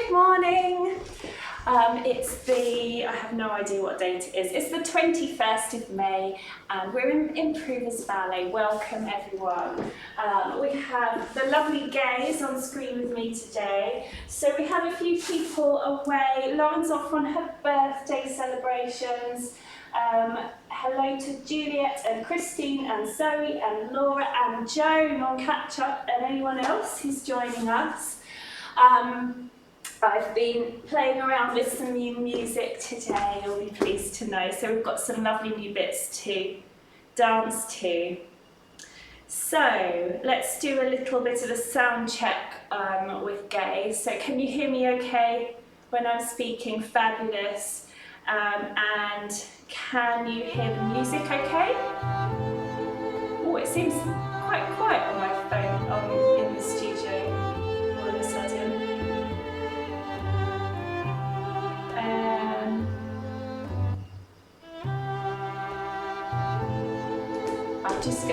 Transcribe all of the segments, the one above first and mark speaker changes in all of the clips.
Speaker 1: Good morning. I have no idea what date it is. It's the 21st of May and we're in Improvers Ballet. Welcome everyone. We have the lovely Gays on screen with me today. So we have a few people away. Lauren's off on her birthday celebrations. Hello to Juliet and Christine and Zoe and Laura and Joan on catch up and anyone else who's joining us. I've been playing around with some new music today, you'll be pleased to know. So we've got some lovely new bits to dance to. So let's do a little bit of a sound check with Gaze. So can you hear me okay when I'm speaking? Fabulous. And can you hear the music okay? Oh, it seems quite quiet on my phone in the studio all of a sudden.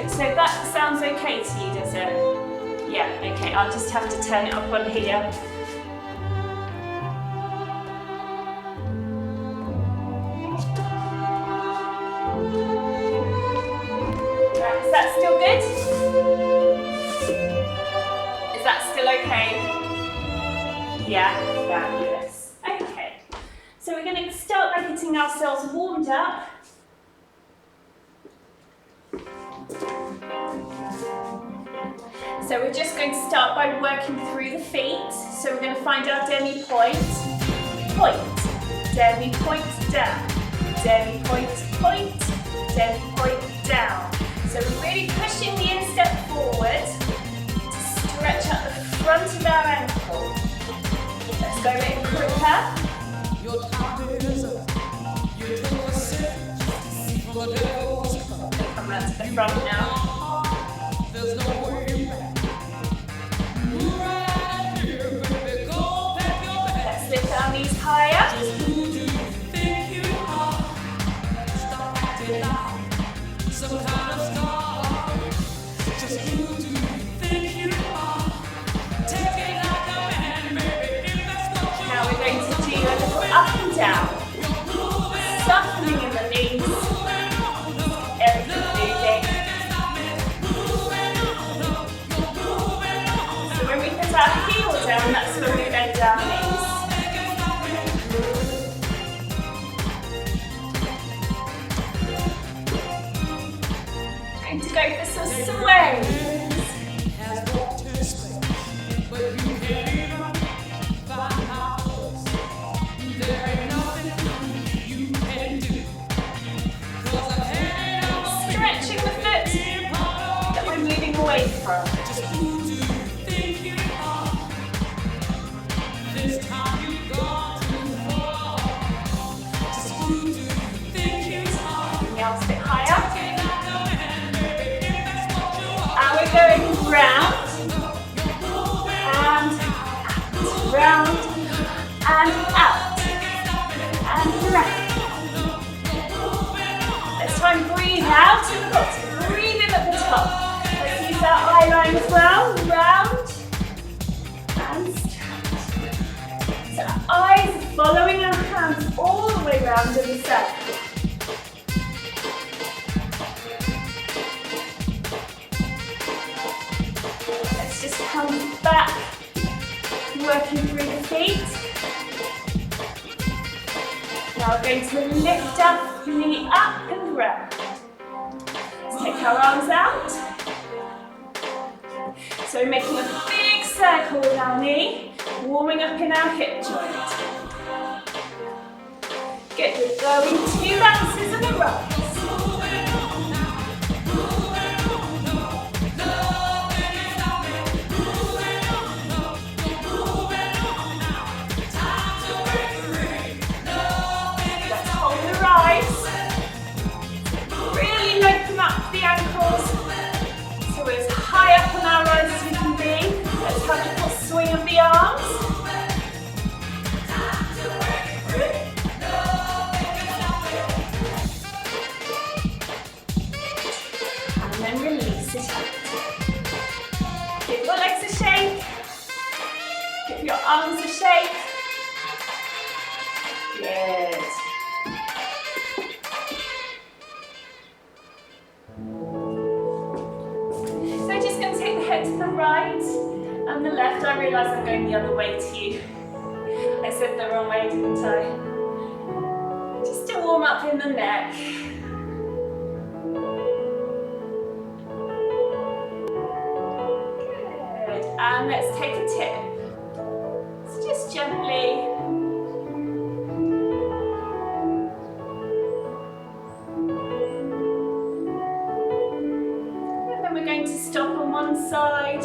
Speaker 1: So that sounds okay to you, does it? Yeah, okay, I'll just have to turn it up on here. Right, is that still good? Is that still okay? Yeah, fabulous. Okay, so we're going to start by getting ourselves warmed up. So we're just going to start by working through the feet. So we're going to find our demi-point, point, demi-point, down, demi-point, point, demi-point, down. So we're really pushing the instep forward to stretch up the front of our ankle. Let's go a bit quicker. Come round to the front now. Let's lift our knees higher. Now we're going to do a little up and down. Softening in the knees. Everything moving. So when we put our heel down, that's when we bend our knees. Going to go for some sways. Stretching the foot that we're moving away from. A bit higher. And we're going round and round and out and round. Let's try and breathe out at the bottom, breathe in at the top. Let's use our eye line as well, round and straight. So our eyes are following our hands all the way round in the circle. Just come back, working through the feet. Now we're going to lift up, knee up and round. Let's take our arms out. So we're making a big circle with our knee, warming up in our hip joint. Good, we're going 2 bounces and a rise. Really lengthen up the ankles. So we're as high up on our rise as we can be. Let's have a little swing of the arms. And then release it out. Give your legs a shake. Give your arms a shake. Good. So just going to take the head to the right and the left. I realise I'm going the other way to you. I said the wrong way, didn't I? Just to warm up in the neck. Good. And let's take a tip. So just gently. And then we're going to stop on one side.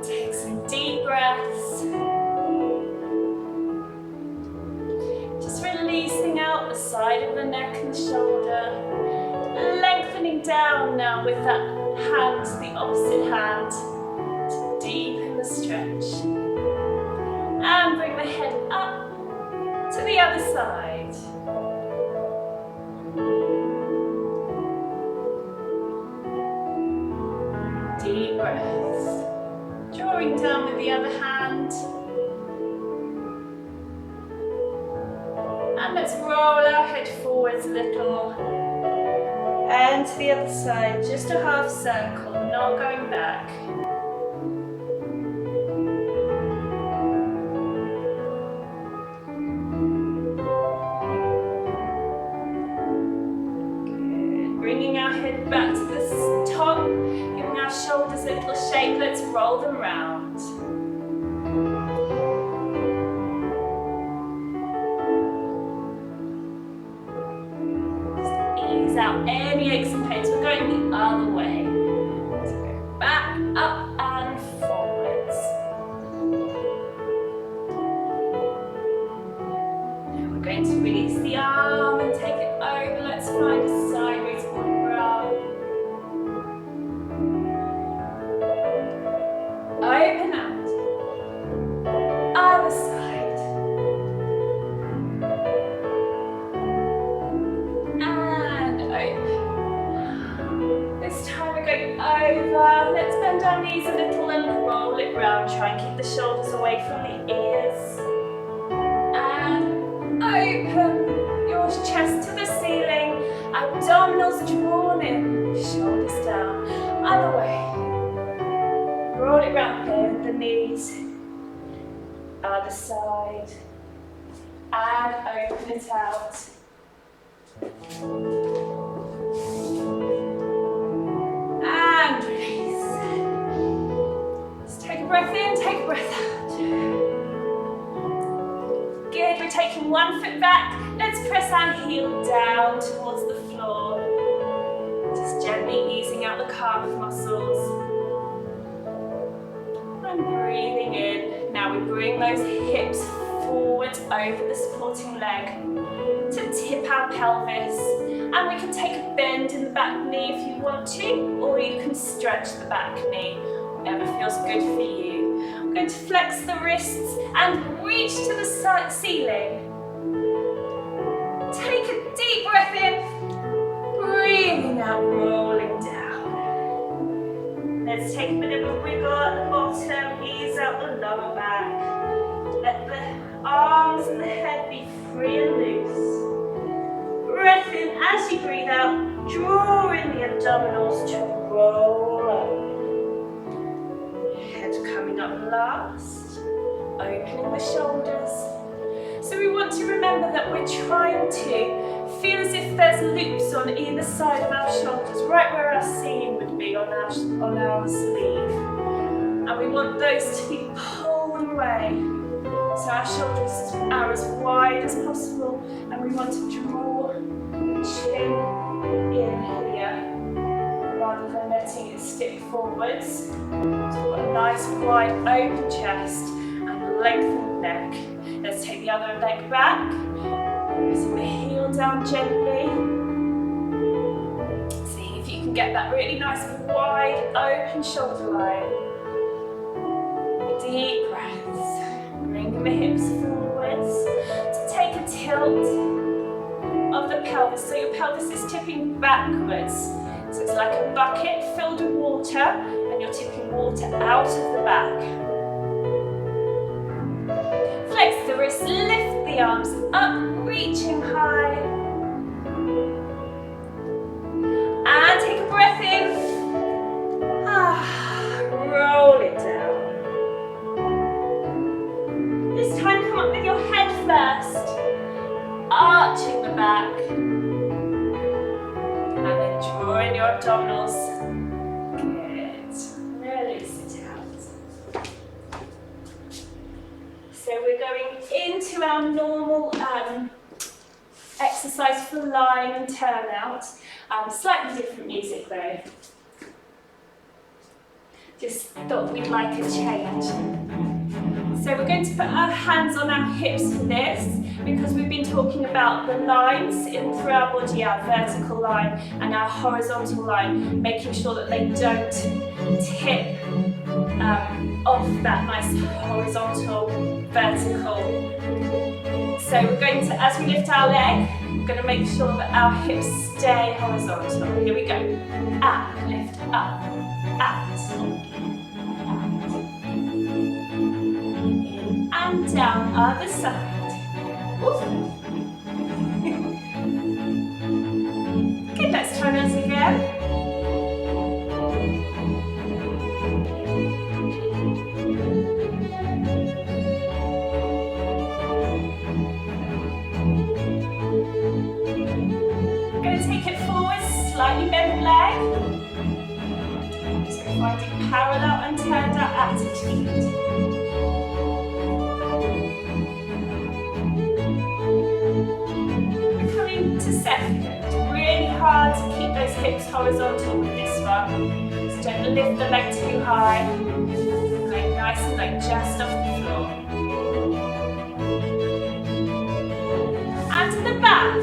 Speaker 1: Take some deep breaths. Just releasing out the side of the neck and the shoulder. Lengthening down now with that hand, the opposite hand, to deepen the stretch. And bring the head up to the other side. Deep breaths. Drawing down with the other hand. And let's roll our head forwards a little. And to the other side, just a half circle, not going back. Good. Bringing our head back to the top, giving our shoulders a little shake. Let's roll them round. Out any aches and pains. We're going the other way. So go back, up and forwards. Now we're going to release the arm and take it over. Let's find a sideways umbrella. Open out. Other side. Over. Let's bend our knees a little and roll it round. Try and keep the shoulders away from the ears. And open your chest to the ceiling. Abdominals drawn in. Shoulders down. Other way. Roll it round. Bend the knees. Other side. And open it out. And release. Let's take a breath in, take a breath out. Good, we're taking one foot back. Let's press our heel down towards the floor. Just gently easing out the calf muscles. And breathing in. Now we bring those hips forward over the supporting leg to tip our pelvis. And we can take a bend in the back knee if you want to, or you can stretch the back knee, whatever feels good for you. I'm going to flex the wrists and reach to the ceiling. Take a deep breath in, breathing out, rolling down. Let's take a bit of a wiggle at the bottom, ease out the lower back. Let the arms and the head be free and loose. Breath in as you breathe out, draw in the abdominals to roll up. Head coming up last, opening the shoulders. So we want to remember that we're trying to feel as if there's loops on either side of our shoulders, right where our seam would be on our sleeve. And we want those to be pulled away. So our shoulders are as wide as possible, and we want to draw the chin in here, rather than letting it stick forwards. So we've got a nice wide open chest and lengthened neck. Let's take the other leg back, pressing the heel down gently. See if you can get that really nice wide open shoulder line. Deep breaths. Bring the hips forwards to take a tilt of the pelvis. So your pelvis is tipping backwards. So it's like a bucket filled with water, and you're tipping water out of the back. Flex the wrists, lift the the arms up, reaching high. And take a breath in. Roll it down. This time come up with your head first, arching the back. And then draw in your abdominals. Good. Release it out. So we're going into our normal exercise for line and turnout. Slightly different music though. Just thought we'd like a change. So we're going to put our hands on our hips for this, because we've been talking about the lines through our body, our vertical line and our horizontal line, making sure that they don't tip off that nice horizontal, vertical. So we're going to, as we lift our leg, we're going to make sure that our hips stay horizontal. Here we go. Up, lift, up, out. In and down, other side. Good, let's try this again. Slightly bent leg. So finding parallel and turned out attitude. We're coming to second. Really hard to keep those hips horizontal with this one. So don't lift the leg too high. Leg nice and low, just off the floor. And to the back.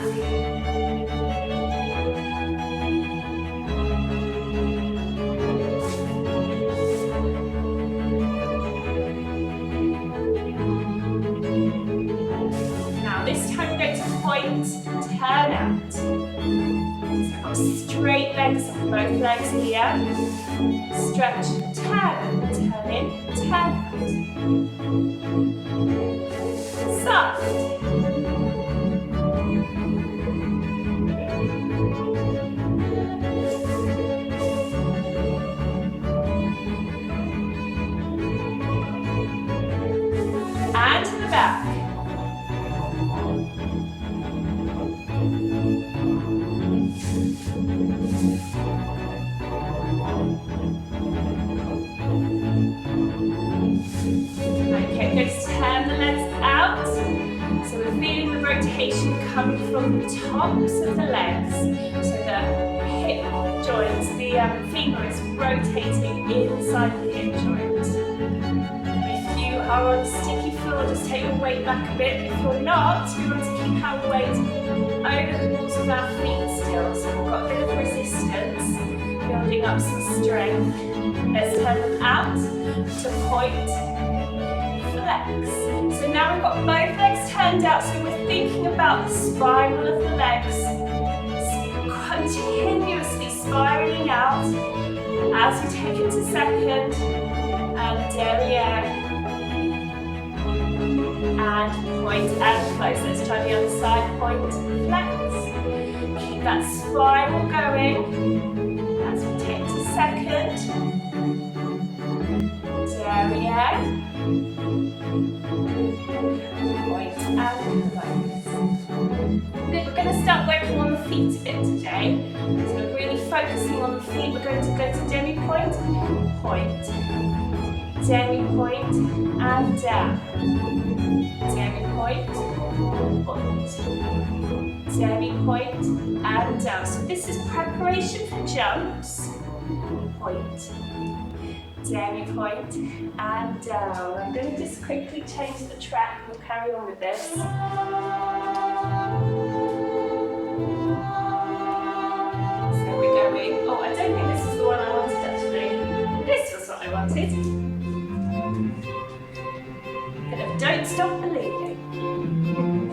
Speaker 1: Turn out. So I've got straight legs on both legs here. Stretch, turn in, turn out. Soft. And to the back. Coming from the tops of the legs, so the hip joints, the femur is rotating inside the hip joint. If you are on sticky floor, just take your weight back a bit. If you're not, we want to keep our weight over the balls of our feet still, so we've got a bit of resistance, building up some strength. Let's turn them out to point. Flex. So now we've got both legs turned out, so we're thinking about the spiral of the legs, continuously spiraling out as we take it to second, and derriere, and point and close. Let's try the other side, point, flex. Keep that spiral going as we take to second, derriere, point and close. Good, we're going to start working on the feet a bit today. So we're really focusing on the feet. We're going to go to demi-point, point, demi-point and down. Demi-point, point, demi-point and down. So this is preparation for jumps. Point. Demi-point and down. I'm going to just quickly change the track. We'll carry on with this. So we're going, oh, I don't think this is the one I wanted actually. This was what I wanted. Bit of don't stop believing.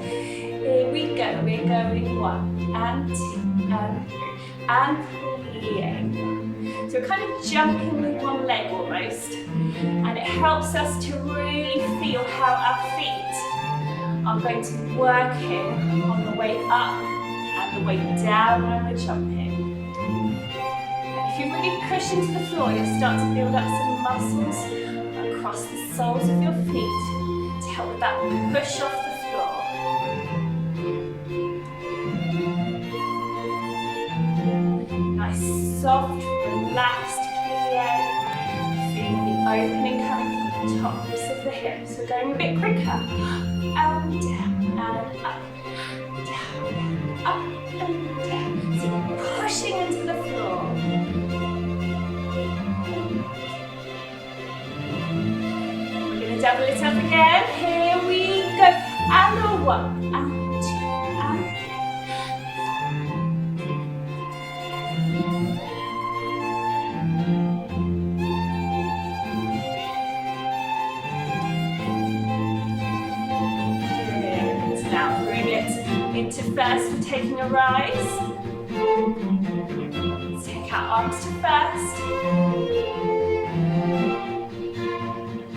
Speaker 1: Here we go. We're going 1 and 2 and 3 and pulling. So we're kind of jumping with one leg almost, and it helps us to really feel how our feet are going to be working on the way up and the way down when we're jumping. And if you really push into the floor, you'll start to build up some muscles across the soles of your feet to help with that push off the floor. Nice, soft, relaxed plie. Feeling the opening coming from the tops of the hips. We're going a bit quicker. And down, and up, down, up, and down. So you're pushing into the floor. We're going to double it up again. Here we go. And a 1, and 2, and into first, we're taking a rise. Let's take our arms to first.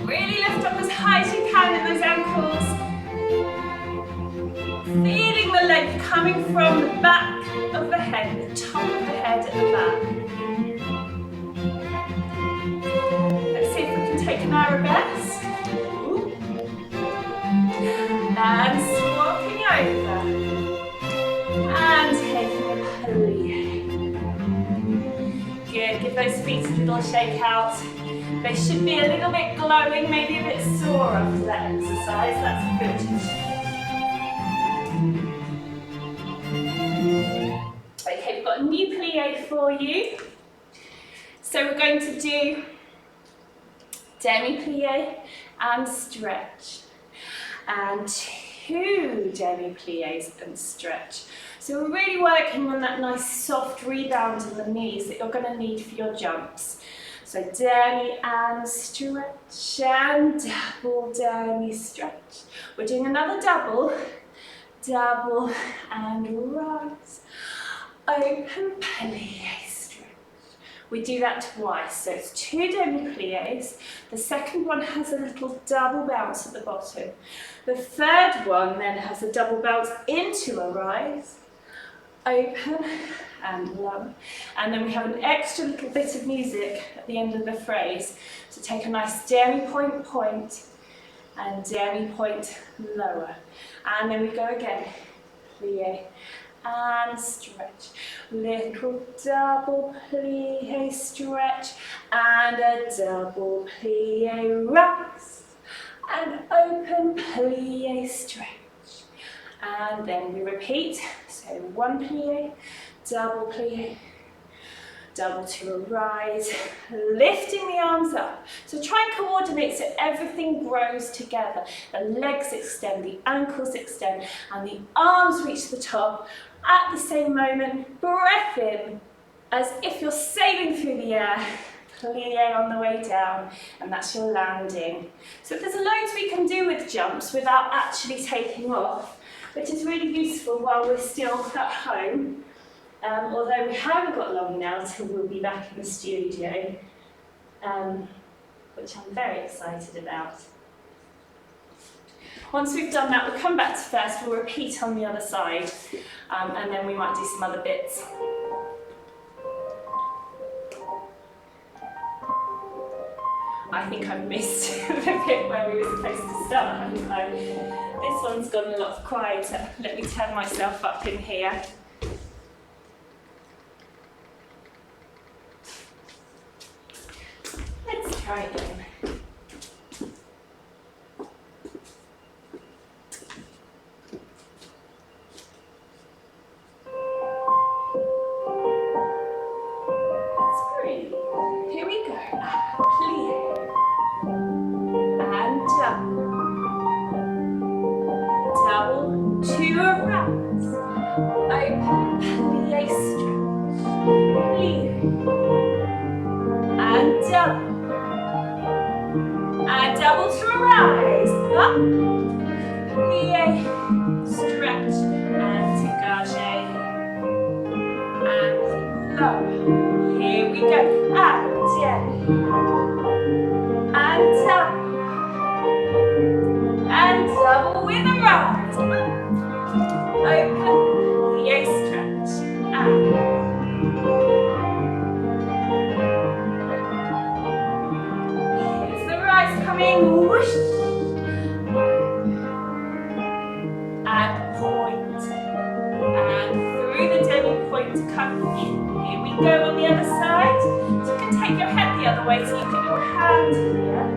Speaker 1: Really lift up as high as you can in those ankles. Feeling the leg coming from the back of the head, the top of the head at the back. Let's see if we can take an arabesque. And swapping over. And taking a plie. Good, give those feet a little shake out. They should be a little bit glowing, maybe a bit sore after that exercise. That's good. Okay, we've got a new plie for you. So we're going to do demi-plie and stretch. And 2 demi-plies and stretch. So we're really working on that nice soft rebound in the knees that you're going to need for your jumps. So demi and stretch and double demi stretch. We're doing another double, double and rise. Open plie stretch. We do that twice, so it's 2 demi-plies. The second one has a little double bounce at the bottom. The third one then has a double bounce into a rise. Open and lower. And then we have an extra little bit of music at the end of the phrase. So take a nice demi-point point and demi-point lower. And then we go again. Plie and stretch. Little double plie stretch and a double plie rise. And open plie stretch. And then we repeat. So 1 plie, double to a rise, lifting the arms up. So try and coordinate so everything grows together. The legs extend, the ankles extend, and the arms reach the top at the same moment. Breath in, as if you're sailing through the air. Plie on the way down, and that's your landing. So there's loads we can do with jumps without actually taking off, which is really useful while we're still at home. Although we haven't got long now till we'll be back in the studio, which I'm very excited about. Once we've done that, we'll come back to first, we'll repeat on the other side, and then we might do some other bits. I think I've missed the bit where we were supposed to start, haven't I? This one's gone a lot quieter. Let me turn myself up in here. Let's try again. That's great. Here we go. Plie. And double to a rise. Open plie stretch. Plie. And double to a rise. Up. Plie. Stretch. And dégagé. And lower. Here we go. And double with a rise. open, yes, stretch, and here's the rise coming, whoosh, and point, and through the demi point to come in. Here we go on the other side. So you can take your head the other way, so you get your hand here,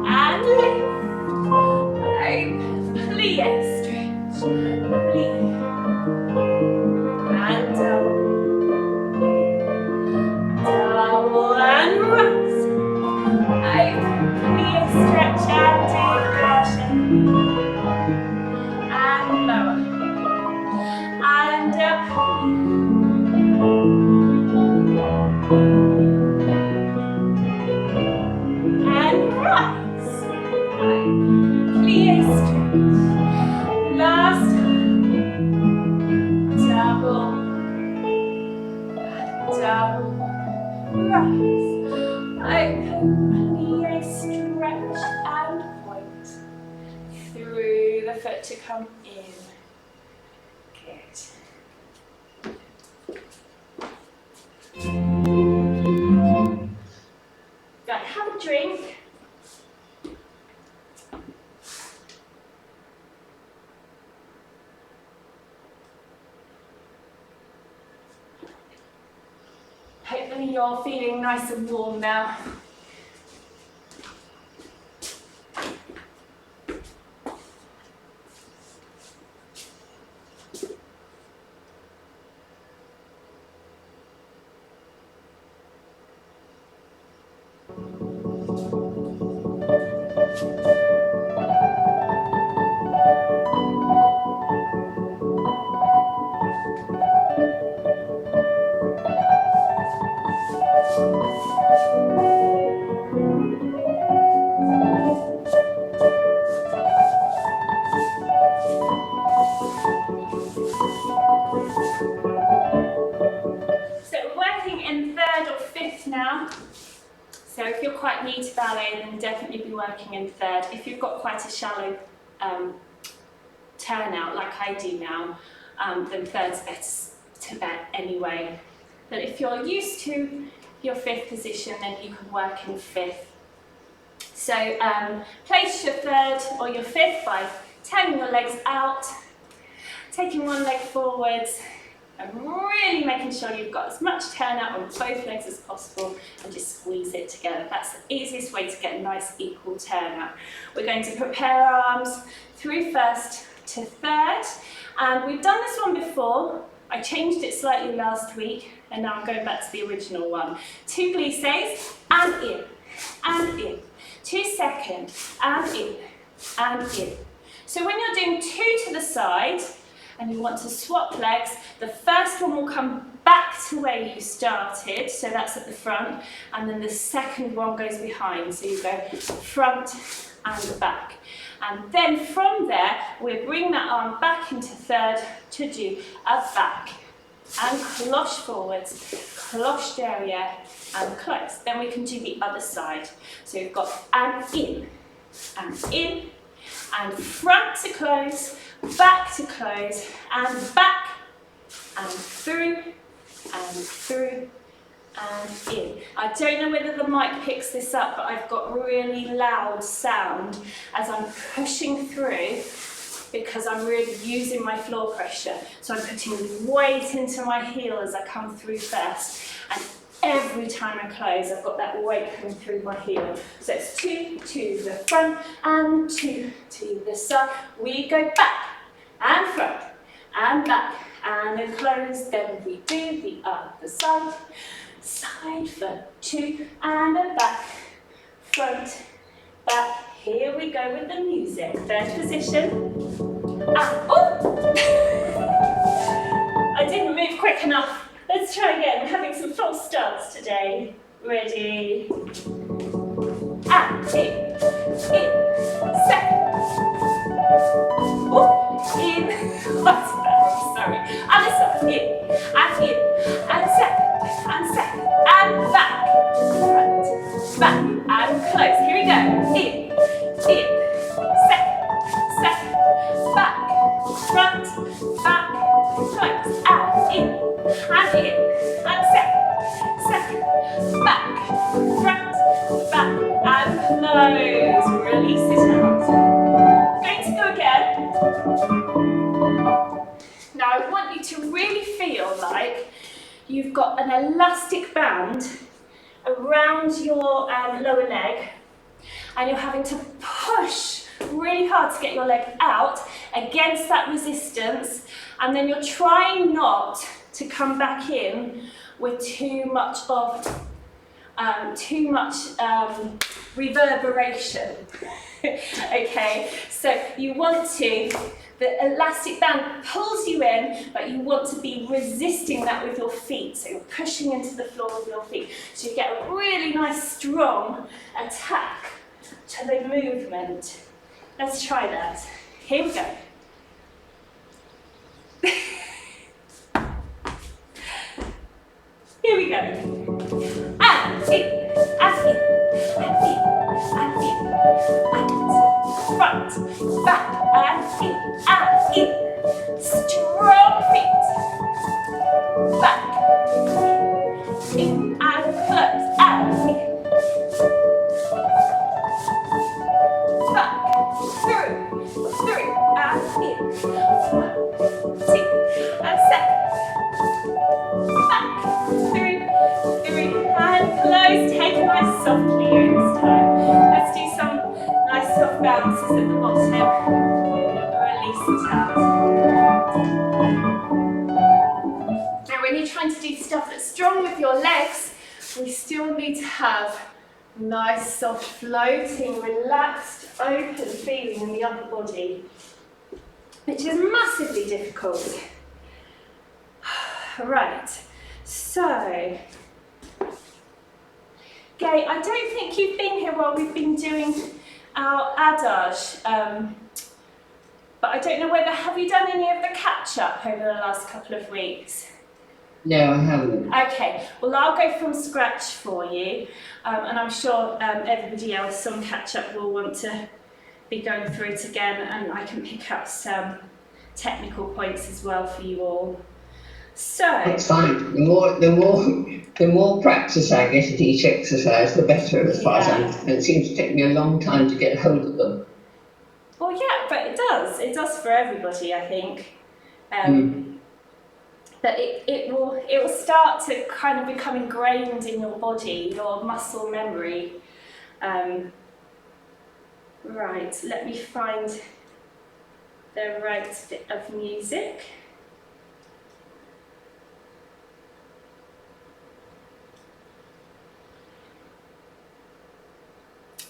Speaker 1: and lift, open, plie, stretch, plie, and double and rise, open, plie, stretch, and inversion, and lower, and and rise, plie, stretch, last double, rise, open, plie, stretch, and point, through the foot to come in, good. Right, have a drink. Hopefully you're feeling nice and warm now. Now. So if you're quite new to ballet, then definitely be working in third. If you've got quite a shallow turnout like I do now, then third's better to bet anyway. But if you're used to your fifth position, then you can work in fifth. So place your third or your fifth by turning your legs out, taking one leg forwards, and really making sure you've got as much turnout on both legs as possible, and just squeeze it together. That's the easiest way to get a nice equal turnout. We're going to prepare our arms through first to third, and we've done this one before. I changed it slightly last week, and now I'm going back to the original one. 2 glisses, and in, and in. 2 seconds, and in, and in. So when you're doing 2 to the side, and you want to swap legs, the first one will come back to where you started, so that's at the front, and then the second one goes behind, so you go front and back. And then from there, we'll bring that arm back into third to do a back, and cloche forwards, cloche derrière, and close. Then we can do the other side. So we've got and in, and front to close, back to close, and back, and through, and in. I don't know whether the mic picks this up, but I've got really loud sound as I'm pushing through, because I'm really using my floor pressure. So I'm putting weight into my heel as I come through first, and every time I close, I've got that weight coming through my heel. So it's 2 to the front, and 2 to the side. We go back, and front, and back, and then close. Then we do the other side. Side for 2, and a back, front, back. Here we go with the music. Third position. Oh! I didn't move quick enough. Let's try again. We're having some false starts today. Ready? And in, second. Oh, in. What's that? I'm sorry. Other side. In, and second, and back, front, back, and close. Here we go. In, second. close, release it out. Going to go again. Now I want you to really feel like you've got an elastic band around your lower leg, and you're having to push really hard to get your leg out against that resistance, and then you're trying not to come back in with too much reverberation. Okay, so you want to, the elastic band pulls you in, but you want to be resisting that with your feet. So you're pushing into the floor with your feet. So you get a really nice strong attack to the movement. Let's try that. Here we go. Here we go. And in, and in, and in, and in, and front, back, and in. Strong feet. Back, in, and close, and in. Back, through, and in. 1, 2, and second. Back, through, and close. Take a nice soft Leo this time. Let's do some nice soft bounces at the bottom. Release it out. Now when you're trying to do stuff that's strong with your legs, we still need to have nice soft floating, relaxed, open feeling in the upper body, which is massively difficult. Right, so Gay, I don't think you've been here while we've been doing our adage, but I don't know whether, have you done any of the catch-up over the last couple of weeks?
Speaker 2: No, I haven't.
Speaker 1: Okay, well I'll go from scratch for you, and I'm sure everybody else, some catch-up will want to be going through it again, and I can pick up some technical points as well for you all. So
Speaker 2: that's fine. The more practice I get at each exercise, the better, as far as I'm concerned. It seems to take me a long time to get hold of them.
Speaker 1: Well, yeah, but it does. It does for everybody, I think. But it will start to kind of become ingrained in your body, your muscle memory. Right, let me find the right bit of music.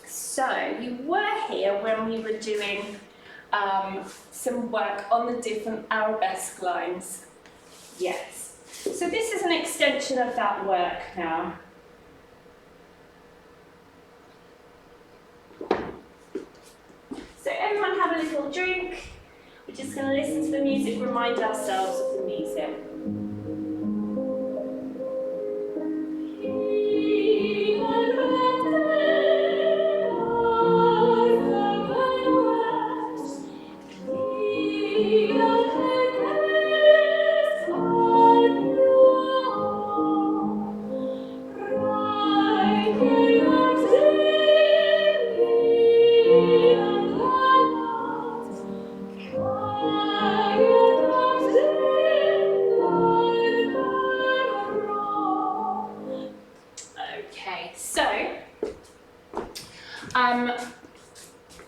Speaker 1: So you were here when we were doing some work on the different arabesque lines. Yes. So this is an extension of that work now. So everyone have a little drink. We're just going to listen to the music, remind ourselves of the music.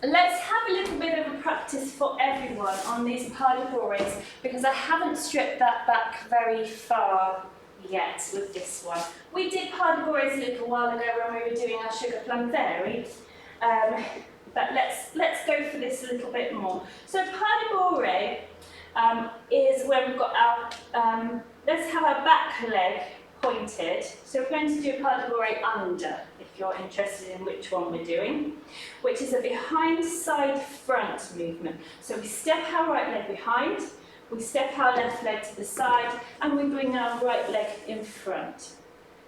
Speaker 1: Let's have a little bit of a practice for everyone on these pas de bourrées, because I haven't stripped that back very far yet with this one. We did pas de bourrées a little while ago when we were doing our sugar plum fairy, but let's go for this a little bit more. So pas de bourrée is where we've got our, let's have our back leg pointed. So we're going to do pas de bourrée under, if you're interested in which one we're doing, which is a behind, side, front movement. So we step our right leg behind, we step our left leg to the side, and we bring our right leg in front.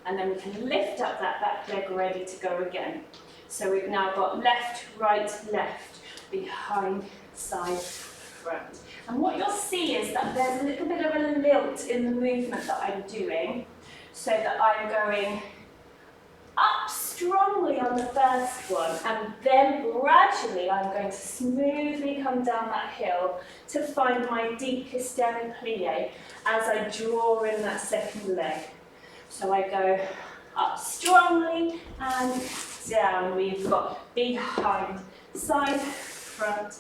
Speaker 1: And then we can lift up that back leg ready to go again. So we've now got left, right, left, behind, side, front. And what you'll see is that there's a little bit of a lilt in the movement that I'm doing, so that I'm going up strongly on the first one, and then gradually I'm going to smoothly come down that hill to find my deepest demi-plie as I draw in that second leg. So I go up strongly and down. We've got behind, side, front,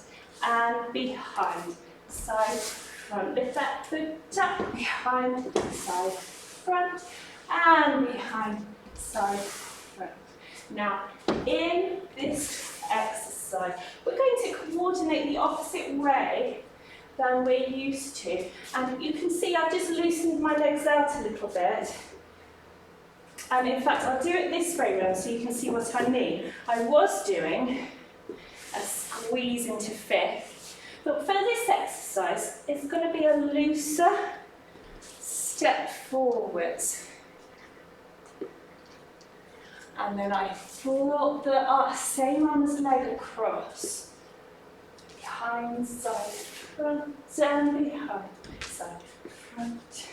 Speaker 1: and behind, side, front. Lift that foot up, behind, side, front, and behind, side, front. Now, in this exercise, we're going to coordinate the opposite way than we're used to. And you can see I've just loosened my legs out a little bit. And in fact, I'll do it this way round so you can see what I mean. I was doing a squeeze into fifth, but for this exercise, it's going to be a looser step forwards. And then I flop the same arm's leg across. Behind, side, front, and behind, side, front.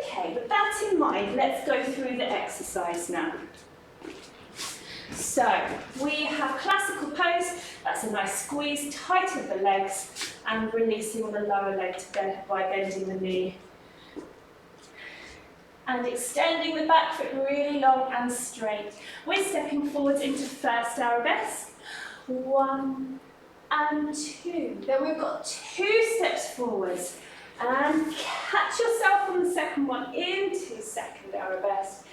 Speaker 1: Okay, with that in mind, let's go through the exercise now. So, we have classical pose, that's a nice squeeze, tight of the legs, and releasing the lower leg by bending the knee. And extending the back foot really long and straight. We're stepping forwards into first arabesque. 1 and 2. Then we've got 2 steps forwards. And catch yourself on the second one into second arabesque.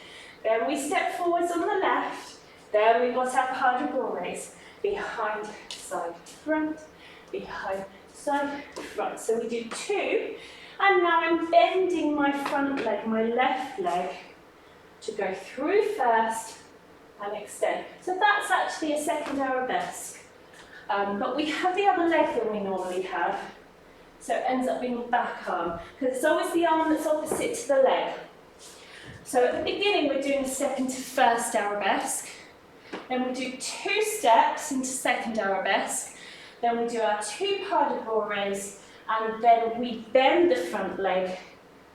Speaker 1: Then we step forwards on the left. Then we've got our pas de bourrées. Behind, side, front. Behind, side, front. So we do 2. And now I'm bending my front leg, my left leg, to go through first and extend. So that's actually a second arabesque. But we have the other leg than we normally have. So it ends up being back arm, because it's always the arm that's opposite to the leg. So at the beginning, we're doing a step into first arabesque. Then we do 2 steps into second arabesque. Then we do our 2 pas de bourrées. And then we bend the front leg,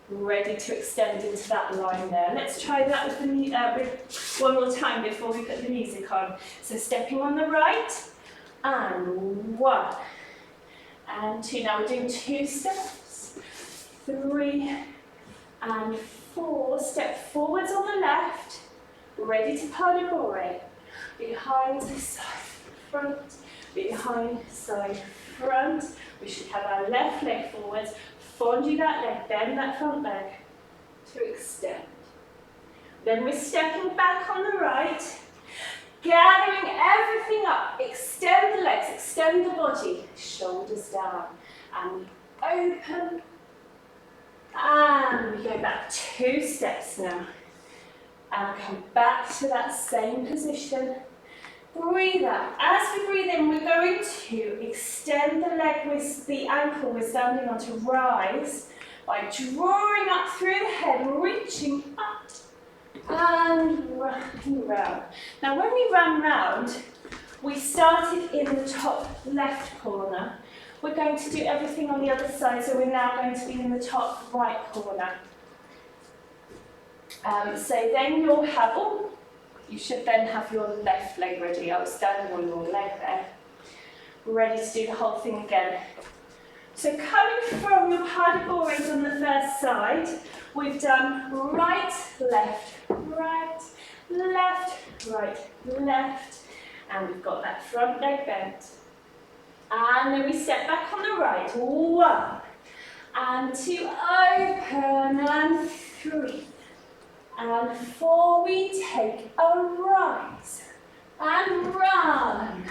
Speaker 1: ready to extend into that line there. Let's try that with the one more time before we put the music on. So stepping on the right, and 1, and 2. Now we're doing 2 steps, 3, and 4. Step forwards on the left, ready to pas de bourrée. Behind, side, front, behind, side, front. We should have our left leg forwards, fondue that leg, bend that front leg to extend. Then we're stepping back on the right, gathering everything up, extend the legs, extend the body, shoulders down, and we open, and we go back 2 steps now, and come back to that same position. Breathe out. As we breathe in, we're going to extend the leg with the ankle we're standing on to rise by drawing up through the head, reaching up and running round. Now when we run round, we started in the top left corner. We're going to do everything on the other side, so we're now going to be in the top right corner. So then you'll have, you should then have your left leg ready. I was standing on your leg there, ready to do the whole thing again. So coming from your pas de bourrées on the first side, we've done right, left, right, left, right, left, and we've got that front leg bent. And then we step back on the right, 1, and 2, open, and 3. And 4, we take a rise and run.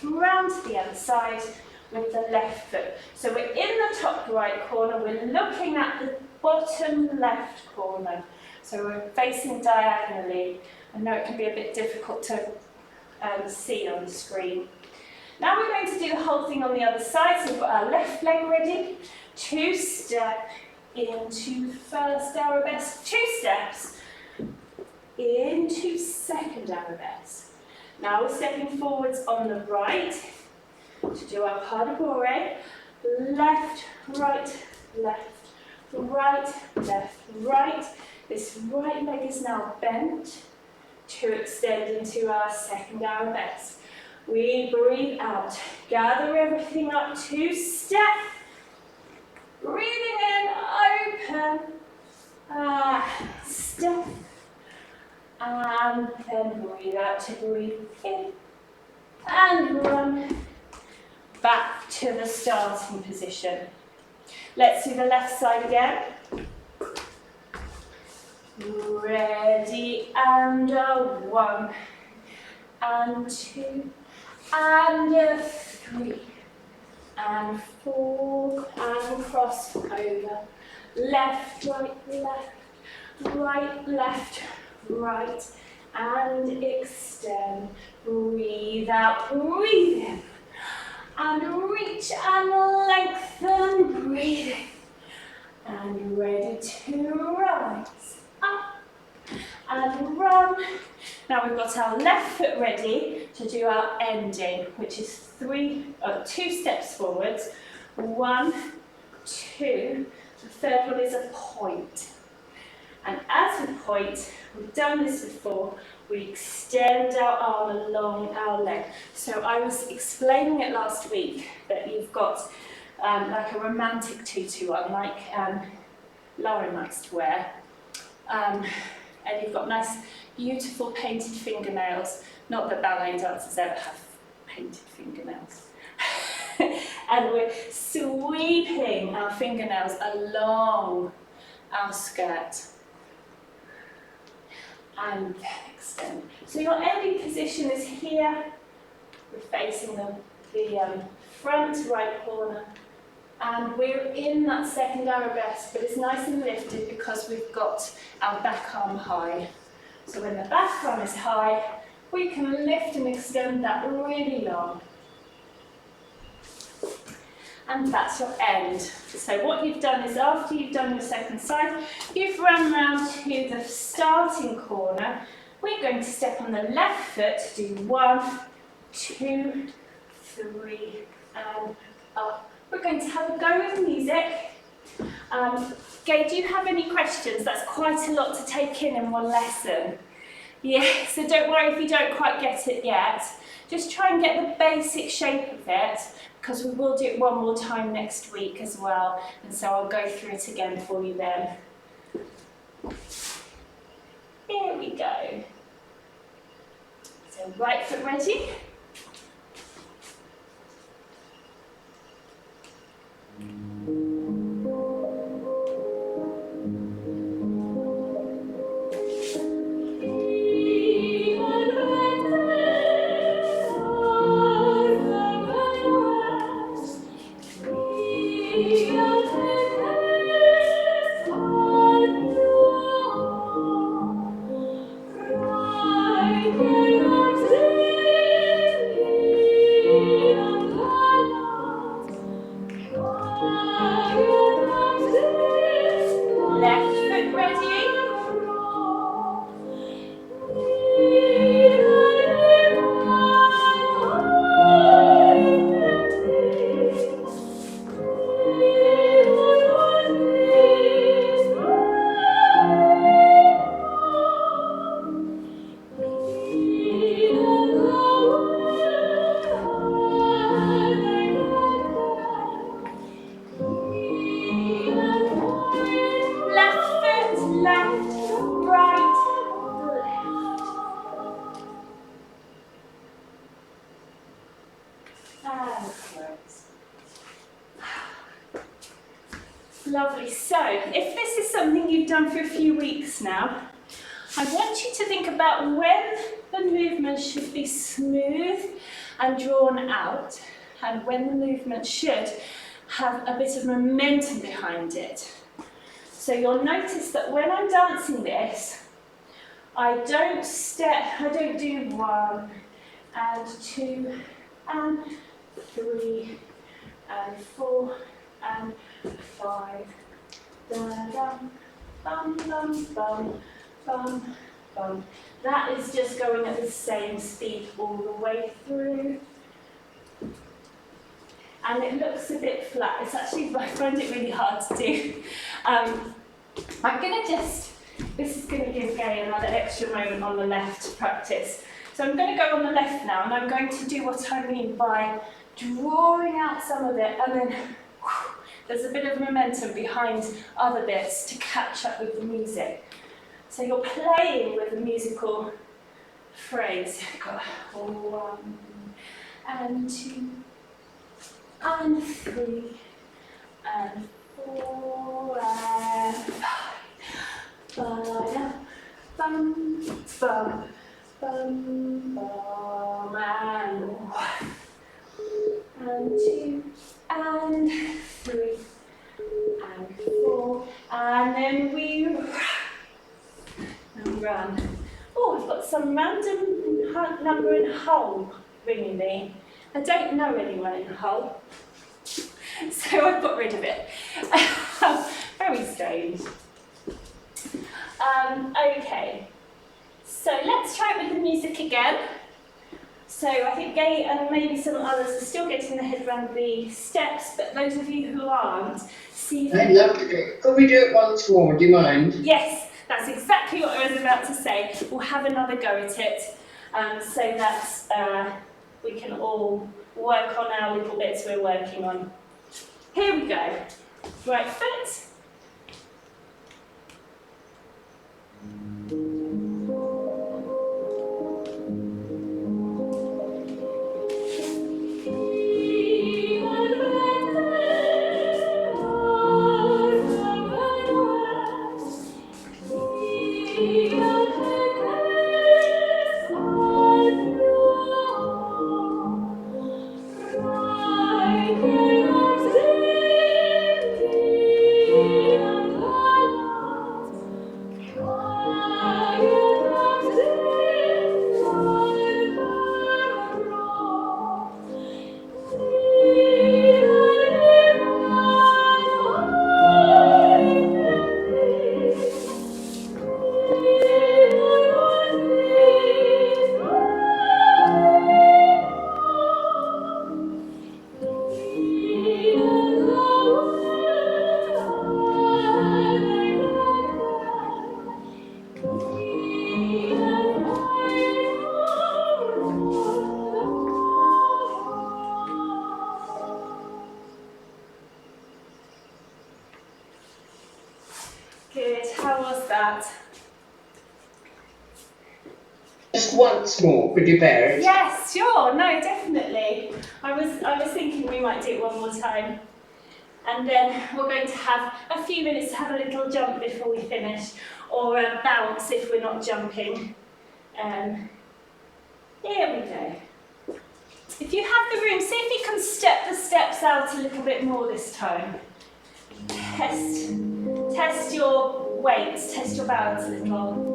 Speaker 1: Round to the other side with the left foot. So we're in the top right corner, we're looking at the bottom left corner. So we're facing diagonally. I know it can be a bit difficult to see on the screen. Now we're going to do the whole thing on the other side. So we've got our left leg ready, 2 step, into first arabesque, 2 steps, into second arabesque. Now we're stepping forwards on the right to do our pas de bourrée, left, right, left, right, left, right. This right leg is now bent to extend into our second arabesque. We breathe out, gather everything up, 2 step. Breathing in, open, step, and then breathe out to breathe in, and run back to the starting position. Let's do the left side again. Ready, and 1, and 2, and 3, and 4, and cross over. Left, right, left, right, and extend. Breathe out, breathe in, and reach and lengthen, breathing, and ready to rise up and run. Now we've got our left foot ready to do our ending, which is 2 steps forwards, 1, 2, the third one is a point. And as we point, we've done this before, we extend our arm along our leg. So I was explaining it last week that you've got like a romantic tutu on, like Lauren likes to wear. And you've got nice, beautiful painted fingernails. Not that ballet dancers ever have painted fingernails. And we're sweeping our fingernails along our skirt. And then extend. So your ending position is here. We're facing the front right corner. And we're in that second arabesque, but it's nice and lifted because we've got our back arm high. So when the back arm is high, we can lift and extend that really long. And that's your end. So what you've done is after you've done your second side, you've run round to the starting corner. We're going to step on the left foot to do 1, 2, 3, and up. We're going to have a go with music. Gay, do you have any questions? That's quite a lot to take in one lesson. Yeah, so don't worry if you don't quite get it yet. Just try and get the basic shape of it, because we will do it one more time next week as well. And so I'll go through it again for you then. Here we go. So right foot ready. Lovely. So, if this is something you've done for a few weeks now, I want you to think about when the movement should be smooth and drawn out, and when the movement should have a bit of momentum behind it. So you'll notice that when I'm dancing this, I don't do 1 and 2 and 3 and 4 and 5. Dum, bum, bum, bum, bum, bum. That is just going at the same speed all the way through. And it looks a bit flat. It's actually, I find it really hard to do. I'm going to this is going to give Gay another extra moment on the left to practice. So I'm going to go on the left now, and I'm going to do what I mean by drawing out some of it, and then there's a bit of momentum behind other bits to catch up with the music. So you're playing with the musical phrase. You've got 1 and 2 and 3 and 4 and 5. Ba-da, bum, bum, bum, bum, and 1 and 2 and 3 and 4, and then we run. Oh, I've got some random number in Hull ringing me. I don't know anyone in Hull, so I've got rid of it. Very strange. Okay, so let's try it with the music again. So I think Gay and maybe some others are still getting their head around the steps, but those of you who aren't, see if
Speaker 2: I'd love to do it. Could we do it once more? Do you mind?
Speaker 1: Yes, that's exactly what I was about to say. We'll have another go at it, so that we can all work on our little bits we're working on. Here we go. Right foot. Good, how was that?
Speaker 2: Just once more, could you bear it?
Speaker 1: Yes, sure, no, definitely. I was thinking we might do it one more time. And then we're going to have a few minutes to have a little jump before we finish, or a bounce if we're not jumping. Here we go. If you have the room, see if you can step the steps out a little bit more this time. Test your weights, test your balance a little.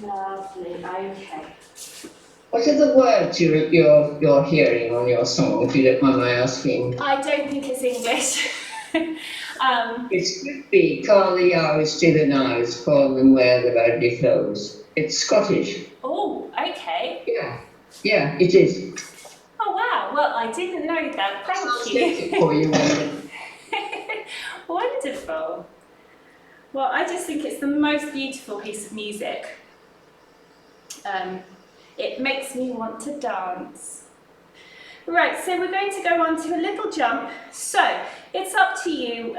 Speaker 1: Lovely, okay.
Speaker 2: What are the words you're hearing on your song, if you don't mind my asking?
Speaker 1: I don't think it's English.
Speaker 2: It could be Carl the hours to the knives, fall and where the ruddy flows. It's Scottish.
Speaker 1: Oh, okay.
Speaker 2: Yeah, it is.
Speaker 1: Oh wow, well I didn't know that, thank
Speaker 2: I'll
Speaker 1: you.
Speaker 2: take it for you.
Speaker 1: Wonderful. Well, I just think it's the most beautiful piece of music. It makes me want to dance. Right, so we're going to go on to a little jump. So it's up to you.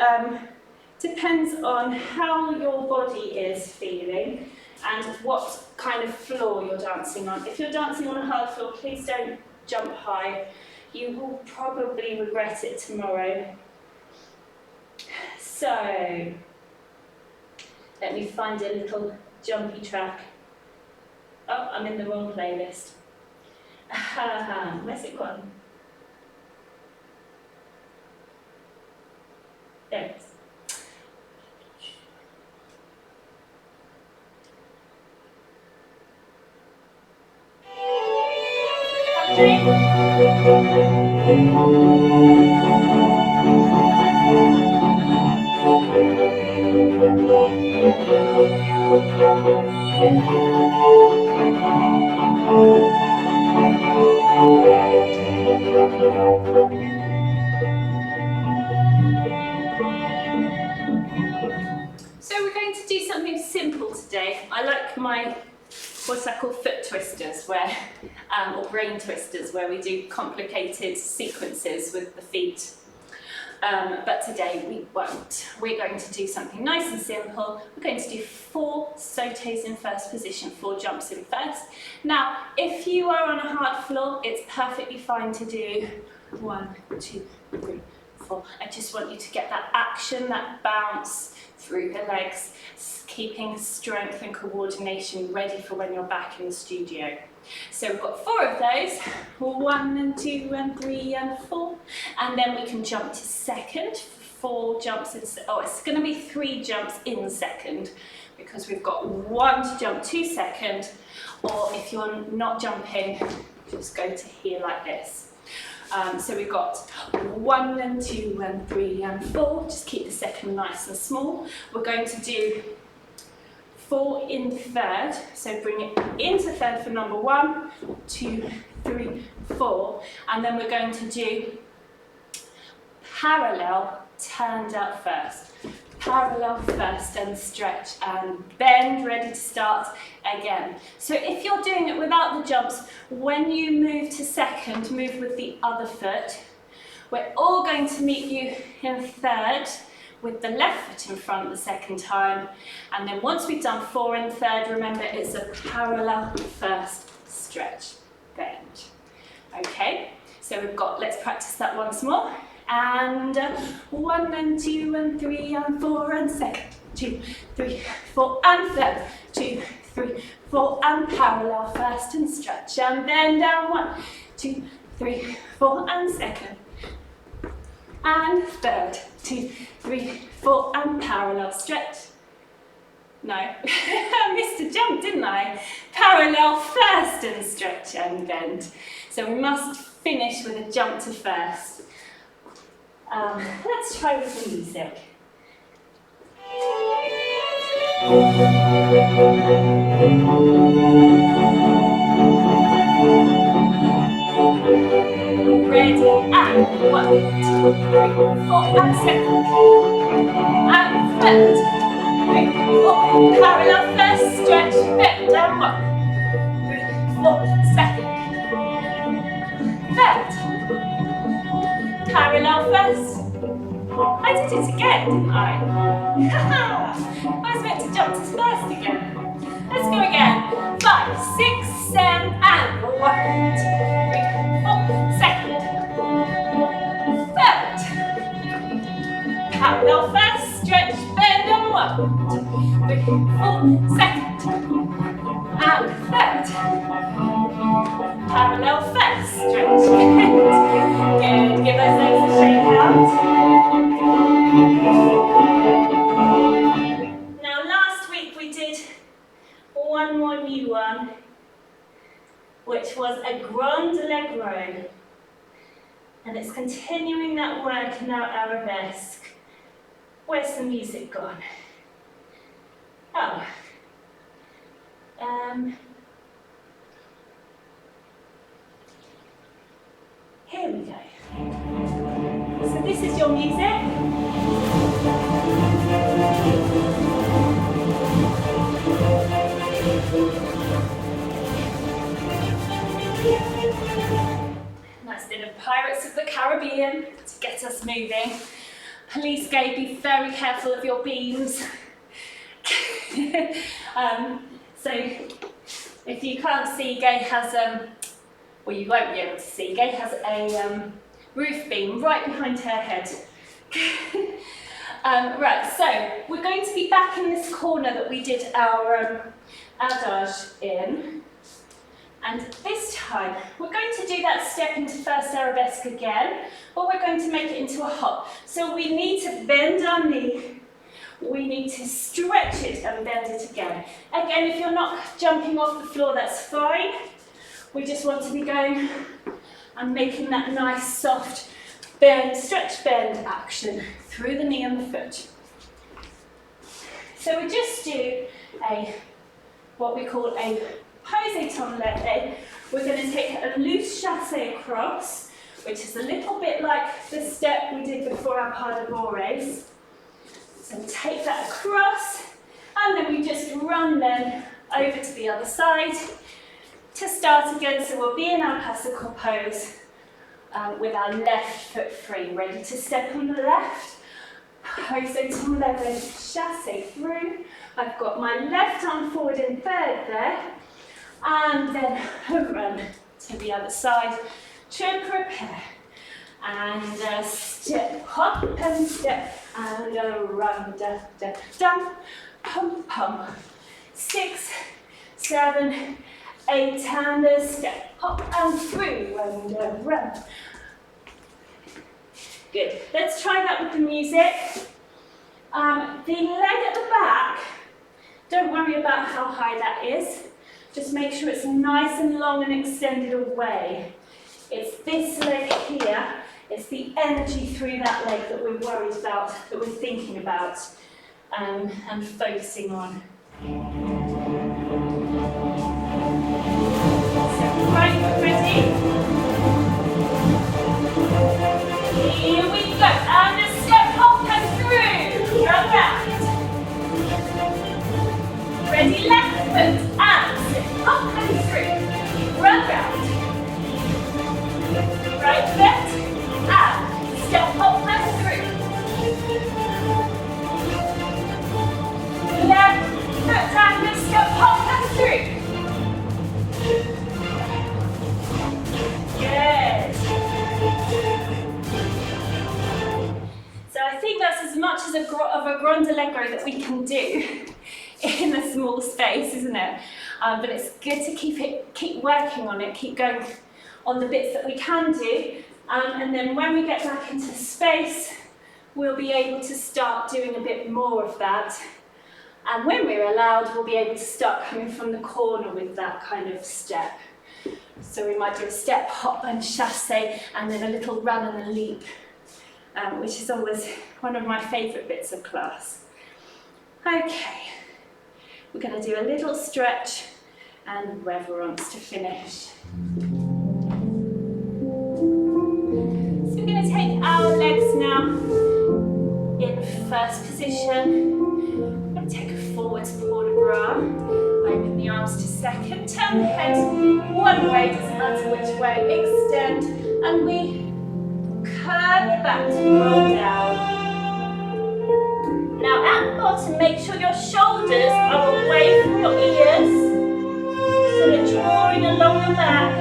Speaker 1: Depends on how your body is feeling and what kind of floor you're dancing on. If you're dancing on a hard floor, please don't jump high. You will probably regret it tomorrow. So, let me find a little jumpy track. Oh, I'm in the wrong playlist. Where's it gone? There it is. So we're going to do something simple today. I like my what I call foot twisters, where or brain twisters, where we do complicated sequences with the feet. But today we won't. We're going to do something nice and simple. We're going to do 4 sautés in first position, 4 jumps in first. Now, if you are on a hard floor, it's perfectly fine to do 1, 2, 3, 4. I just want you to get that action, that bounce through the legs, keeping strength and coordination ready for when you're back in the studio. So we've got 4 of those, 1 and 2 and 3 and 4, and then we can jump to second, 4 jumps, it's going to be 3 jumps in second, because we've got 1 to jump to second, or if you're not jumping, just go to here like this. So we've got 1 and 2 and 3 and 4, just keep the second nice and small. We're going to do 4 in third, so bring it into third for number 1, 2, 3, 4, and then we're going to do parallel, turned out first. Parallel first and stretch and bend, ready to start again. So if you're doing it without the jumps, when you move to second, move with the other foot. We're all going to meet you in third with the left foot in front the second time, and then once we've done 4 in third, remember it's a parallel first, stretch, bend. Okay, so we've got, let's practice that once more. And 1 and 2 and 3 and 4 and second, 2, 3, 4 and third, 2, 3, 4 and parallel first and stretch, and then down 1, 2, 3, 4 and second, and third, 2, 3, 4 and parallel stretch. No, I missed a jump, didn't I? Parallel first and stretch and bend. So we must finish with a jump to first. Let's try with the music. Ready, and 1, 2, 3, 4, and second, and third, 3, 4, parallel first, stretch, bend, and 1, 3, 4, second, third, parallel first. I did it again, didn't I? I was meant to jump to first again. Let's go again. 5, 6, 7, and 1, 2, 3, 4, second, third, parallel first, stretch, bend, and 1, 2, 3, 4, second, and third, parallel first, stretch, bend. Good, give those legs a shake out. Now last week we did one more new one, which was a grand allegro, and it's continuing that work now arabesque. Where's the music gone? Oh, here we go. So this is your music. That's been of Pirates of the Caribbean to get us moving. Police Gay, be very careful of your beams. So if you can't see, Gay has, well, you won't be able to see, Gay has a roof beam right behind her head. Right, so we're going to be back in this corner that we did our adage in. And this time, we're going to do that step into first arabesque again, but we're going to make it into a hop. So we need to bend our knee, we need to stretch it and bend it again. Again, if you're not jumping off the floor, that's fine. We just want to be going and making that nice, soft bend, stretch, bend action through the knee and the foot. So we just do what we call a posé tombe. We're going to take a loose chassé across, which is a little bit like the step we did before our pas de bourrées. So take that across, and then we just run then over to the other side to start again. So we'll be in our classical pose with our left foot free, ready to step on the left. Posé tombe, ready to chassé through. I've got my left arm forward in third there. And then run to the other side to prepare. And step, hop and step, and run, da, da, da, pum, pum. 6, 7, 8, and a step, hop and through, and run. Good. Let's try that with the music. The leg at the back, don't worry about how high that is. Just make sure it's nice and long and extended away. It's this leg here, it's the energy through that leg that we're worried about, that we're thinking about and focusing on. So, right foot ready. Here we go, and a step hop and through, run round. Ready, left foot, and step up and through, run round. Right foot, and step up and through. Left foot, and step up and through. Good. So I think that's as much as of a grand allegro that we can do in a small space, isn't it? But it's good to keep working on it, keep going on the bits that we can do, and then when we get back into space, we'll be able to start doing a bit more of that. And when we're allowed, we'll be able to start coming from the corner with that kind of step. So we might do a step, hop and chassé, and then a little run and a leap, which is always one of my favourite bits of class. Okay. We're going to do a little stretch and reverence to finish. So we're going to take our legs now in first position. We're going to take a forwards port de bras. Open the arms to second. Turn the head one way, doesn't matter which way. Extend, and we curve the back to roll down. Now at the bottom, make sure your shoulders are away from your ears, so they're drawing along the back,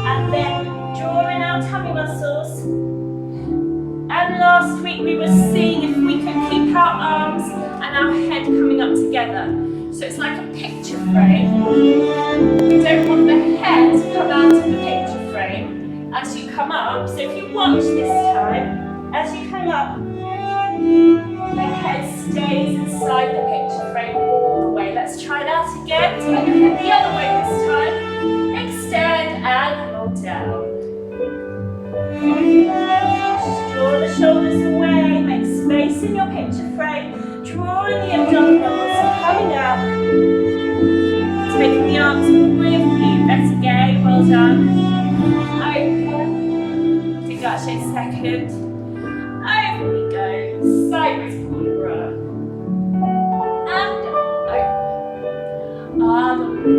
Speaker 1: and then drawing our tummy muscles. And last week we were seeing if we could keep our arms and our head coming up together. So it's like a picture frame. You don't want the head to come out of the picture frame as you come up. So if you watch this time, as you come up, the head stays inside the picture frame all the way. Let's try that again. Turn your head the other way this time. Extend and roll down. Just draw the shoulders away. Make space in your picture frame. Drawing the abdominals coming up. Taking the arms with you. Better Gay. Well done. Open. Dégagez second. Over we go, sideways port de bras, and open, other way.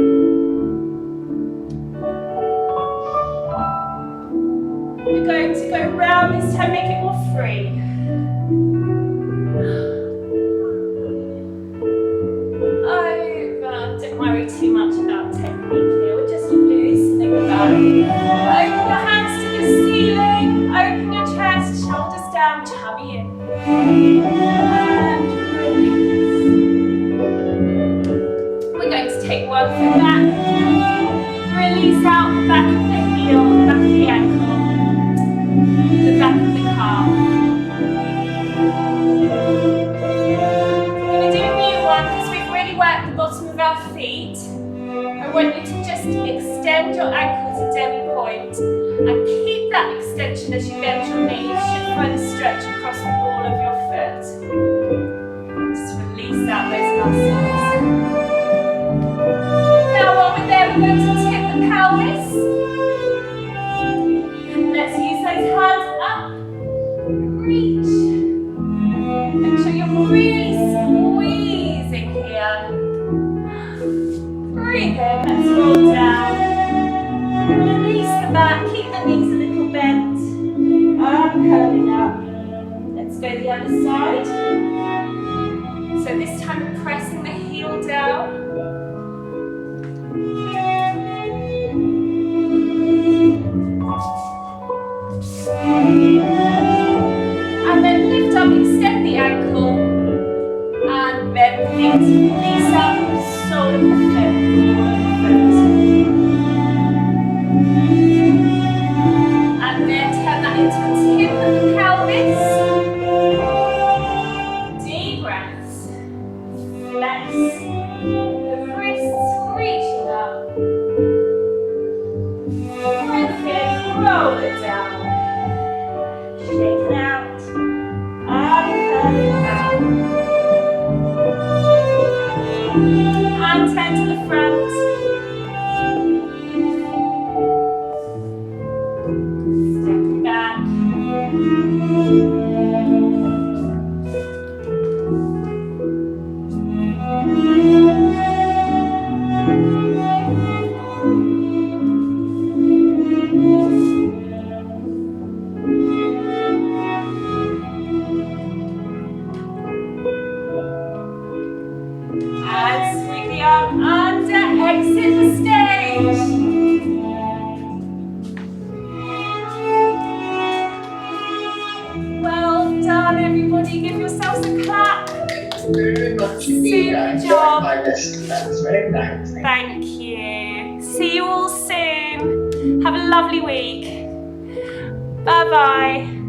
Speaker 1: round. This time make it more free. Over. Don't worry too much about technique here. We're just loosening the back. Open your hands to the ceiling. Open your chest. Shoulders down. Tummy in. And release. We're going to take one for that. Release out the back of the heel, the back of the ankle, the back of the calf. We're going to do a new one because we've really worked the bottom of our feet. I want you to just extend your ankle to demi-point and keep that extension as you bend your knee. You should find a stretch across the ball of your foot. Just release out those muscles. Now while we're there, we're going to tip the pelvis. Let's use those hands up. Reach. Make sure you're really squeezing here. Breathe in, let's roll down. Release the back, keep the knees a little bent. Arm curling up. Let's go the other side. So this time we're pressing the heel down. And then lift up, extend the ankle, and bend the feet, release up, sole of the foot. And then turn that into a tip of the pelvis. Deep breaths. Flex the wrists, reaching up. Breath in, roll it down. Shake it out, and curl it out. And turn to the front. Step back. And sweep the arm under, exit the stage. Well done, everybody. Give yourselves a clap.
Speaker 2: Thank you very much
Speaker 1: Super
Speaker 2: indeed. I enjoyed
Speaker 1: job.
Speaker 2: my lesson. That was very nice.
Speaker 1: Thank you. See you all soon. Have a lovely week. Bye-bye.